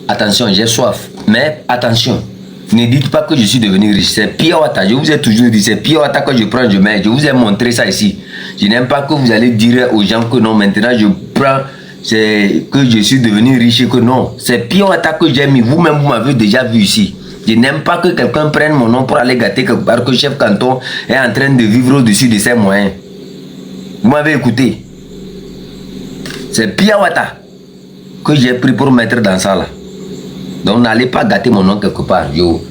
attention, j'ai soif. Mais attention, ne dites pas que je suis devenu riche. C'est pire Wata. Je vous ai toujours dit, c'est pire Wata que je prends, je mets. Je vous ai montré ça ici. Je n'aime pas que vous allez dire aux gens que non, maintenant je prends, c'est que je suis devenu riche et que non. C'est pire Wata que j'ai mis. Vous-même, vous m'avez déjà vu ici. Je n'aime pas que quelqu'un prenne mon nom pour aller gâter quelque part que chef canton est en train de vivre au-dessus de ses moyens. Vous m'avez écouté. C'est pire Wata que j'ai pris pour mettre dans ça là. Donc n'allez pas gâter mon nom quelque part, yo.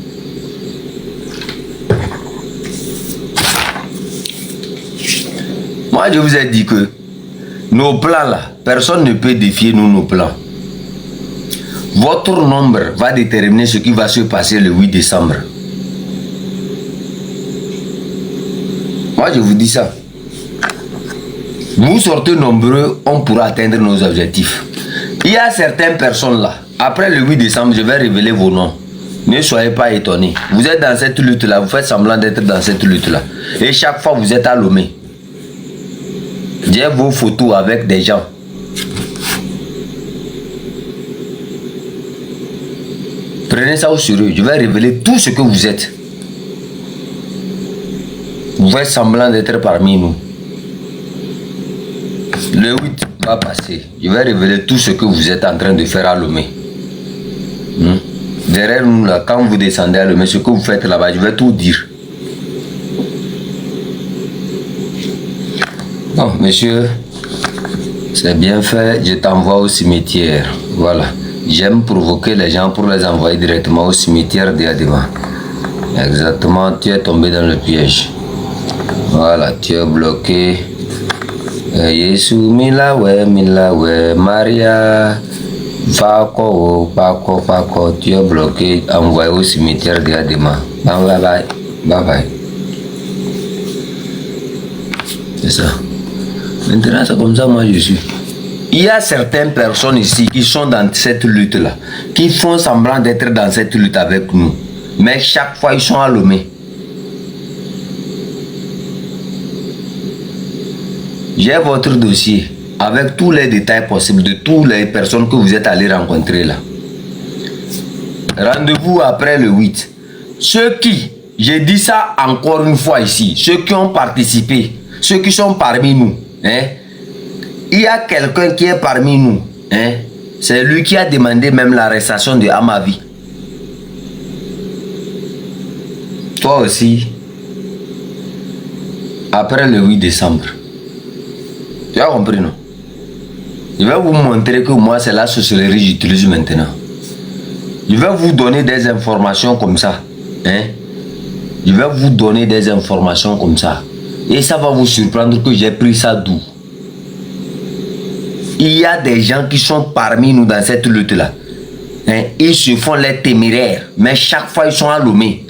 Moi je vous ai dit que nos plans là, personne ne peut défier nous nos plans. Votre nombre va déterminer ce qui va se passer le 8 décembre. Moi je vous dis ça. Vous sortez nombreux, on pourra atteindre nos objectifs. Il y a certaines personnes là. Après le 8 décembre, je vais révéler vos noms. Ne soyez pas étonnés. Vous êtes dans cette lutte-là. Vous faites semblant d'être dans cette lutte-là. Et chaque fois, vous êtes à Lomé. J'ai vos photos avec des gens. Prenez ça au sérieux. Je vais révéler tout ce que vous êtes. Vous faites semblant d'être parmi nous. Le 8 va passer. Je vais révéler tout ce que vous êtes en train de faire à Lomé. Derrière nous là, quand vous descendez à Lomé, ce que vous faites là-bas, je vais tout dire. Bon, monsieur, c'est bien fait, je t'envoie au cimetière. Voilà. J'aime provoquer les gens pour les envoyer directement au cimetière d'Adema. Exactement, tu es tombé dans le piège. Voilà, tu es bloqué. Yesu milawe, Maria. Fako, tu es bloqué, envoyé au cimetière d'Adema. Bye bye. Bye bye. C'est ça. Maintenant, c'est comme ça, moi je suis. Il y a certaines personnes ici qui sont dans cette lutte-là, qui font semblant d'être dans cette lutte avec nous. Mais chaque fois, ils sont à Lomé. J'ai votre dossier avec tous les détails possibles de toutes les personnes que vous êtes allés rencontrer là. Rendez-vous après le 8. Ceux qui, j'ai dit ça encore une fois ici, ceux qui ont participé, ceux qui sont parmi nous, hein, il y a quelqu'un qui est parmi nous, hein, c'est lui qui a demandé même l'arrestation de Amavi. Toi aussi, après le 8 décembre. Tu as compris, non? Je vais vous montrer que moi, c'est la sorcellerie que j'utilise maintenant. Je vais vous donner des informations comme ça. Hein? Je vais vous donner des informations comme ça. Et ça va vous surprendre que j'ai pris ça d'où? Il y a des gens qui sont parmi nous dans cette lutte-là. Hein? Ils se font les téméraires. Mais chaque fois, ils sont à Lomé.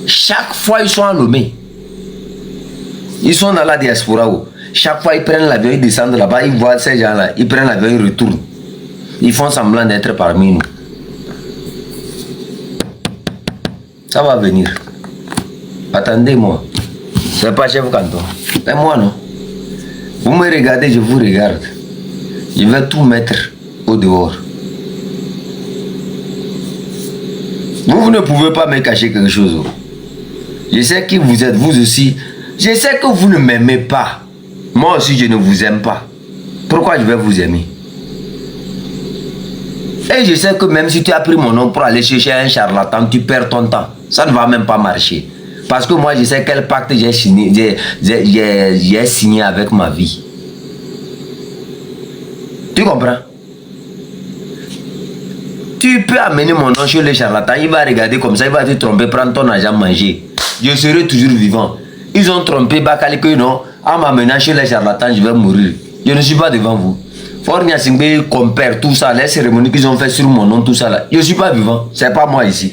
Chaque fois, ils sont à Lomé. Ils sont dans la diaspora. Chaque fois ils prennent l'avion, ils descendent là-bas, ils voient ces gens-là, ils prennent l'avion, ils retournent. Ils font semblant d'être parmi nous. Ça va venir. Attendez-moi. C'est pas chef canton. C'est moi, non? Vous me regardez, je vous regarde. Je vais tout mettre au dehors. Vous ne pouvez pas me cacher quelque chose. Je sais qui vous êtes, vous aussi. Je sais que vous ne m'aimez pas. Moi aussi, je ne vous aime pas. Pourquoi je vais vous aimer? Et je sais que même si tu as pris mon nom pour aller chercher un charlatan, tu perds ton temps. Ça ne va même pas marcher. Parce que moi, je sais quel pacte j'ai signé avec ma vie. Tu comprends? Tu peux amener mon nom chez le charlatan, il va regarder comme ça, il va te tromper, prendre ton argent, manger. Je serai toujours vivant. Ils ont trompé Bakali que non, en m'amenant chez les charlatans, je vais mourir. Je ne suis pas devant vous. Fornia Singbe compère tout ça, les cérémonies qu'ils ont fait sur mon nom, tout ça là. Je ne suis pas vivant, c'est pas moi ici.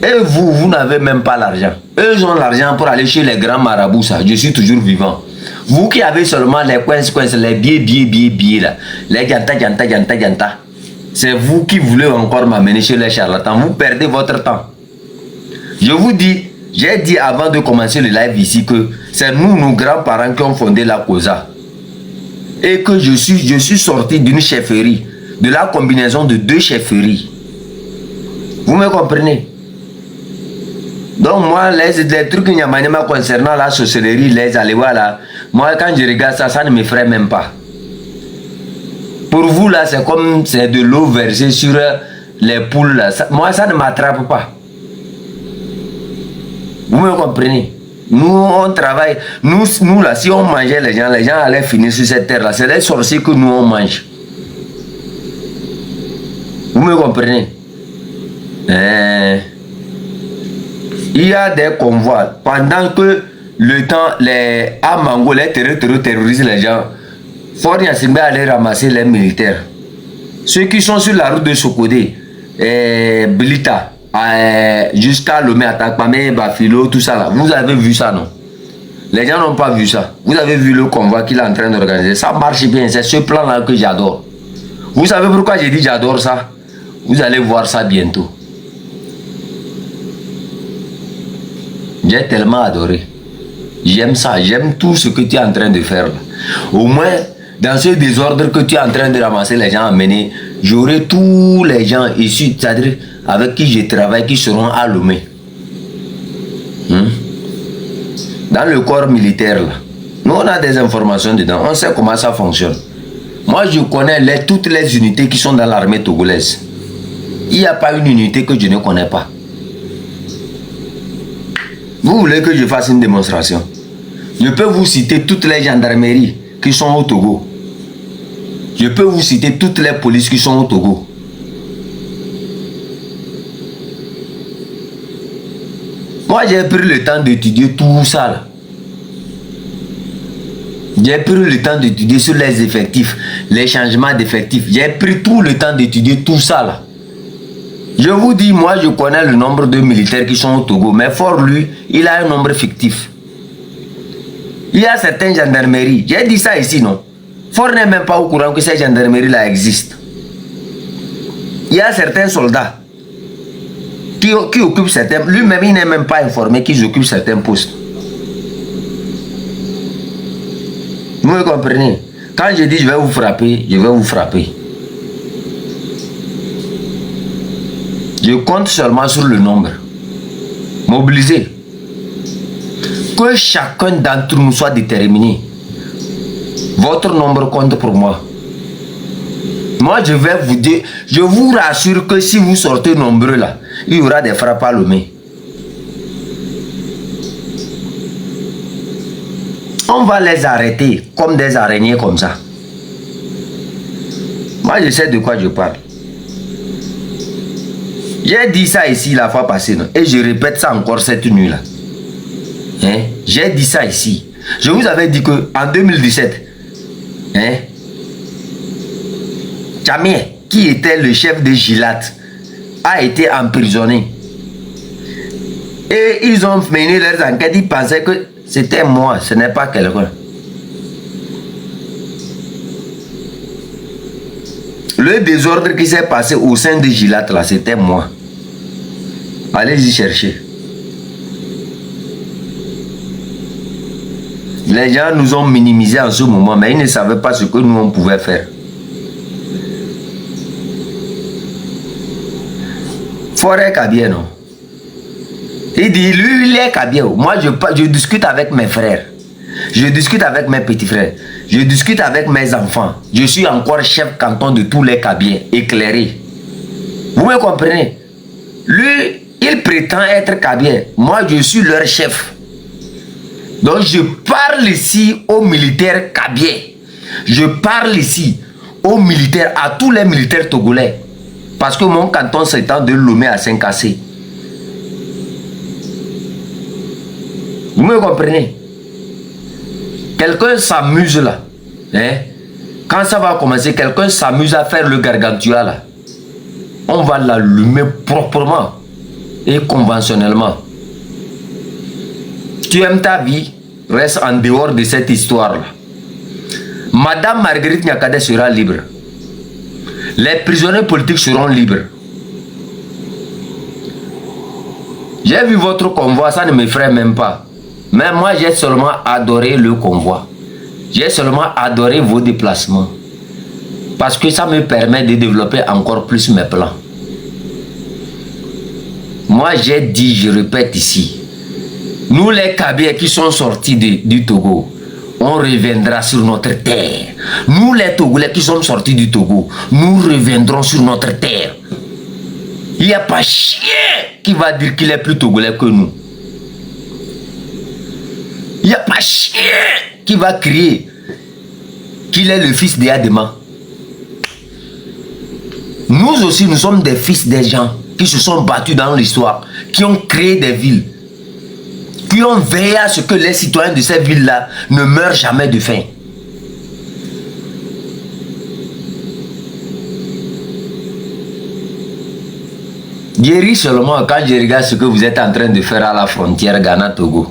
Et vous, vous n'avez même pas l'argent. Eux ils ont l'argent pour aller chez les grands marabouts, ça. Je suis toujours vivant. Vous qui avez seulement les coins, les billets là, les ganta. C'est vous qui voulez encore m'amener chez les charlatans. Vous perdez votre temps. Je vous dis, j'ai dit avant de commencer le live ici que c'est nous, nos grands-parents, qui ont fondé la COSA. Et que je suis sorti d'une chefferie, de la combinaison de 2 chefferies. Vous me comprenez? Donc moi, les trucs concernant la sorcellerie, les aléas là, moi quand je regarde ça, ça ne me ferait même pas. Pour vous là, c'est comme c'est de l'eau versée sur les poules là. Moi, ça ne m'attrape pas. Vous me comprenez? Nous, on travaille. Nous là, si on mangeait les gens allaient finir sur cette terre là. C'est les sorciers que nous on mange. Vous me comprenez? Il y a des convois. Pendant que le temps, les Amango, les terrorisent les gens, Fort Yassimbe allait ramasser les militaires. Ceux qui sont sur la route de Sokodé, Blita, jusqu'à Lomé, Atakpame, Bafilo, tout ça là. Vous avez vu ça, non? Les gens n'ont pas vu ça. Vous avez vu le convoi qu'il est en train d'organiser. Ça marche bien. C'est ce plan-là que j'adore. Vous savez pourquoi j'ai dit j'adore ça? Vous allez voir ça bientôt. J'ai tellement adoré. J'aime ça. J'aime tout ce que tu es en train de faire là. Au moins, dans ce désordre que tu es en train de ramasser les gens à mener, j'aurai tous les gens ici, c'est-à-dire avec qui je travaille, qui seront à Lomé. Dans le corps militaire là. Nous, on a des informations dedans. On sait comment ça fonctionne. Moi, je connais toutes les unités qui sont dans l'armée togolaise. Il n'y a pas une unité que je ne connais pas. Vous voulez que je fasse une démonstration? Je peux vous citer toutes les gendarmeries qui sont au Togo. Je peux vous citer toutes les polices qui sont au Togo. Moi, j'ai pris le temps d'étudier tout ça là. J'ai pris le temps d'étudier sur les effectifs, les changements d'effectifs. J'ai pris tout le temps d'étudier tout ça là. Je vous dis, moi, je connais le nombre de militaires qui sont au Togo, mais Fort, lui, il a un nombre fictif. Il y a certaines gendarmeries. J'ai dit ça ici, non? Fort n'est même pas au courant que ces gendarmeries-là existent. Il y a certains soldats qui occupent certains... Lui-même, il n'est même pas informé qu'ils occupent certains postes. Vous me comprenez? Quand je dis je vais vous frapper, je vais vous frapper. Je compte seulement sur le nombre. Mobilisez. Que chacun d'entre nous soit déterminé. Votre nombre compte pour moi. Moi, je vais vous dire, je vous rassure que si vous sortez nombreux là, il y aura des frappes à Lomé. On va les arrêter comme des araignées comme ça. Moi, je sais de quoi je parle. J'ai dit ça ici la fois passée, non? Et je répète ça encore cette nuit-là. Hein? J'ai dit ça ici. Je vous avais dit que en 2017, hein? Tchamier, qui était le chef de Gilat, a été emprisonné. Et ils ont mené leurs enquêtes, ils pensaient que c'était moi, ce n'est pas quelqu'un. Le désordre qui s'est passé au sein de Gilat, là, c'était moi. Allez-y chercher. Les gens nous ont minimisés en ce moment, mais ils ne savaient pas ce que nous, on pouvait faire. Forêt Kabie, non? Il dit, lui, il est Kabie. Moi, je discute avec mes frères. Je discute avec mes petits frères. Je discute avec mes enfants. Je suis encore chef canton de tous les Kabiens, éclairés. Vous me comprenez? Lui, il prétend être Kabien. Moi, je suis leur chef. Donc, je parle ici aux militaires Kabiens. Je parle ici aux militaires, à tous les militaires togolais. Parce que mon canton s'étend de Lomé à Saint-Cassé. Vous me comprenez? Quelqu'un s'amuse là. Hein? Quand ça va commencer, quelqu'un s'amuse à faire le gargantua là. On va l'allumer proprement et conventionnellement. Tu aimes ta vie, reste en dehors de cette histoire là. Madame Marguerite Nyakade sera libre. Les prisonniers politiques seront libres. J'ai vu votre convoi, ça ne me ferait même pas. Mais moi, j'ai seulement adoré le convoi. J'ai seulement adoré vos déplacements. Parce que ça me permet de développer encore plus mes plans. Moi, j'ai dit, je répète ici, nous les Kabyles qui sont sortis du Togo, on reviendra sur notre terre. Nous les Togolais qui sommes sortis du Togo, nous reviendrons sur notre terre. Il n'y a pas chien qui va dire qu'il est plus Togolais que nous. Il n'y a pas chien qui va crier qu'il est le fils d'Adama. Nous aussi, nous sommes des fils des gens qui se sont battus dans l'histoire, qui ont créé des villes, qui ont veillé à ce que les citoyens de ces villes-là ne meurent jamais de faim. Je ris seulement quand je regarde ce que vous êtes en train de faire à la frontière Ghana-Togo.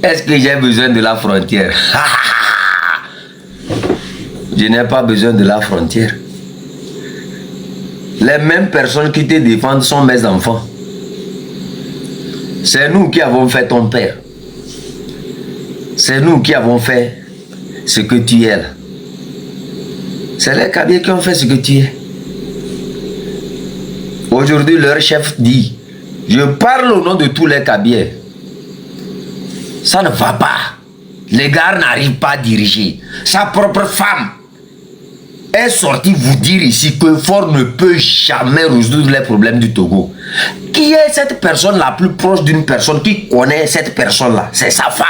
Est-ce que j'ai besoin de la frontière? Je n'ai pas besoin de la frontière. Les mêmes personnes qui te défendent sont mes enfants. C'est nous qui avons fait ton père. C'est nous qui avons fait ce que tu es là. C'est les Kabyles qui ont fait ce que tu es. Aujourd'hui, leur chef dit, je parle au nom de tous les Kabyles. Ça ne va pas. Les gars n'arrivent pas à diriger. Sa propre femme est sortie vous dire ici que Faure ne peut jamais résoudre les problèmes du Togo. Qui est cette personne la plus proche d'une personne qui connaît cette personne-là? C'est sa femme.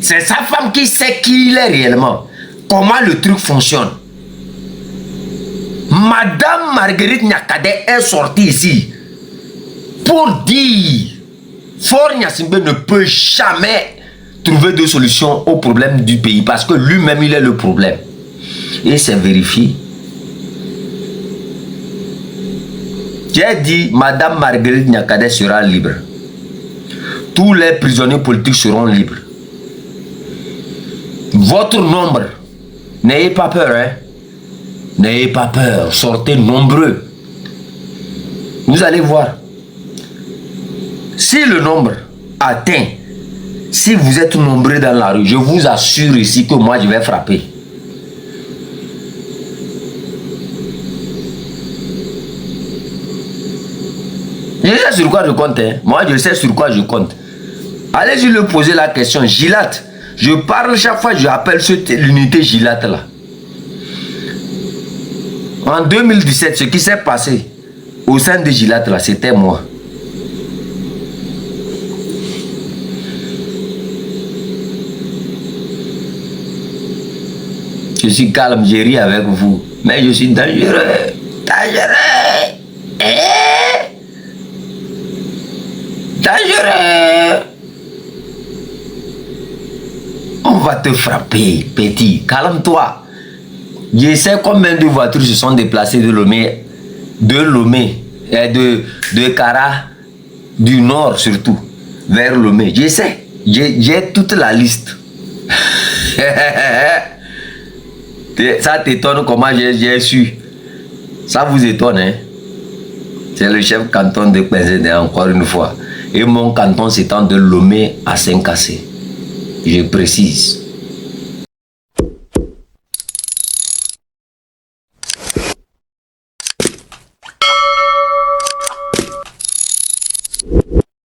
C'est sa femme qui sait qui il est réellement. Comment le truc fonctionne. Madame Marguerite Nyakade est sortie ici pour dire Faure Gnassingbé ne peut jamais trouver de solution au problème du pays parce que lui-même il est le problème. Et c'est vérifié. J'ai dit Madame Marguerite Nyakade sera libre. Tous les prisonniers politiques seront libres. Votre nombre, n'ayez pas peur, hein. N'ayez pas peur, sortez nombreux. Vous allez voir. Si le nombre atteint, si vous êtes nombreux dans la rue, je vous assure ici que moi je vais frapper. Je sais sur quoi je compte, hein. Moi je sais sur quoi je compte. Allez-y lui poser la question. Gilat, je parle chaque fois, je appelle l'unité Gilat là. En 2017, ce qui s'est passé au sein de Gilat là, c'était moi. Je suis calme, j'ai ri avec vous, mais je suis dangereux. Dangereux. Dangereux. On va te frapper, petit. Calme-toi. Je sais combien de voitures se sont déplacées de Lomé, et de Kara, du nord surtout, vers Lomé. Je sais, j'ai toute la liste. Ça t'étonne comment j'ai su. Ça vous étonne, hein? C'est le chef canton de Penzédé, encore une fois. Et mon canton s'étend de Lomé à Saint-Cassé. Je précise.